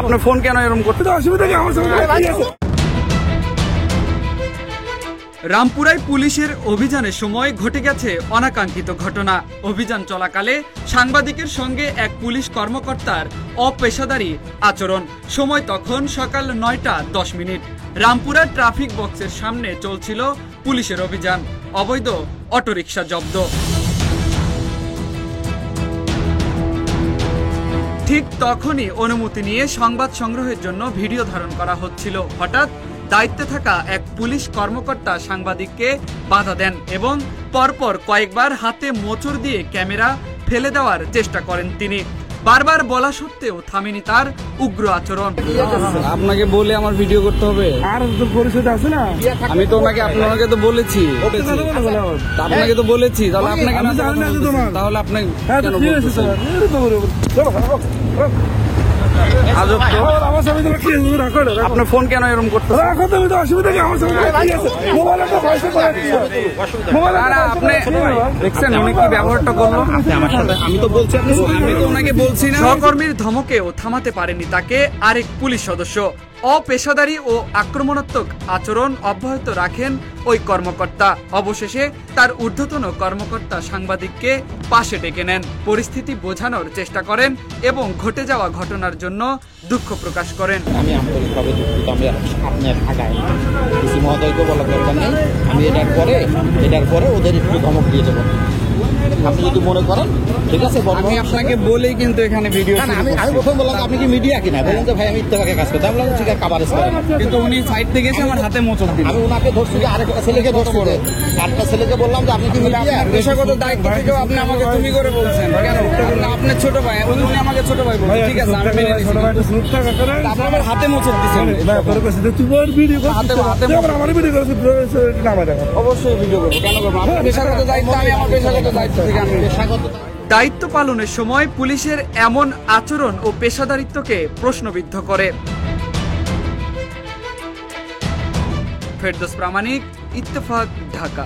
আপনার ফোন কেন এরকম করতে? রামপুরায় পুলিশের অভিযানের সময় ঘটে গেছে অনাকাঙ্ক্ষিত ঘটনা। অভিযান চলাকালে সাংবাদিকের সঙ্গে এক পুলিশ কর্মকর্তার অপেশাদারী আচরণ। সময় তখন সকাল 9:10। রামপুরা ট্রাফিক বক্সের সামনে চলছিল পুলিশের অভিযান। অবৈধ অটোরিকশা জব্দ। ঠিক তখনই অনুমতি নিয়ে সংবাদ সংগ্রহের জন্য ভিডিও ধারণ করা হচ্ছিল। হঠাৎ দায়িত্বে থাকা এক পুলিশ কর্মকর্তা সাংবাদিককে বাধা দেন এবং পরপর কয়েকবার হাতে মোচড় দিয়ে ক্যামেরা ফেলে দেওয়ার চেষ্টা করেন তিনি। বারবার বলা সত্ত্বেও থামেনি তার উগ্র আচরণ। আপনাকে বলে আমার ভিডিও করতে হবে? আর তো পরিচয় আছে না। আমি তো আপনাকে তো বলেছি, আপনাকে তো বলেছি, তাহলে আপনাকে তাহলে আপনাকে আপনার ফোন কেন এরকম করতে? দেখছেন উনি কি ব্যবহারটা করলো আমার সাথে? আমি তো বলছি, আমি তো ওনাকে বলছি না। সহকর্মীর ধমকেও থামাতে পারেনি তাকে আরেক পুলিশ সদস্য। অপেশাদারী ও আক্রমণাত্মক আচরণ অব্যাহত রাখেন ওই কর্মকর্তা। অবশেষে তার ঊর্ধ্বতন কর্মকর্তা সাংবাদিককে পাশে ডেকে নেন, পরিস্থিতি বোঝানোর চেষ্টা করেন এবং ঘটে যাওয়া ঘটনার জন্য দুঃখ প্রকাশ করেন। আমি আন্তরিকভাবে দুঃখিত। আমি আপনার আগাই ডিসি মহোদয়কে বলার দরকার নেই। আমি এটার পরে ওদের একটু ধমক দিয়ে দেবো। আপনি যদি মনে করেন ঠিক আছে। আমি আপনাকে বলেই কিন্তু এখানে ভিডিও আমি প্রথম বললাম আপনি কি মিডিয়া কিনা, বললেন যে ভাই আমি ইত্তেফাকে কাজ করতে। আমি বললাম ঠিক আছে কাভারেজ করেন, কিন্তু উনি সাইড থেকে এসে আমার হাতে মোচড় দিলেন। আমি ওনাকে ধরছি, আরেকটা ছেলেকে ধরছি। আরেকটা ছেলেকে বললাম যে আপনি কি মিডিয়া? পেশাগত দায়িত্ব থেকেও আপনি আমাকে তুমি করে বলছেন কেন? আপনার ছোট ভাই, উনি আমাকে ছোট ভাই বলছেন। ঠিক আছে, আমি মেনে নিচ্ছি। আপনি আমার হাতে মোচড় দিচ্ছেন। অবশ্যই ভিডিও করবো। কেন করবো? আপনার পেশাগত দায়িত্ব, আমি আমার পেশাগত দায়িত্ব থেকে আমি দায়িত্ব পালনের সময় পুলিশের এমন আচরণ ও পেশাদারিত্বকে প্রশ্নবিদ্ধ করে। ফেরদৌস প্রামাণিক, ইত্তেফাক, ঢাকা।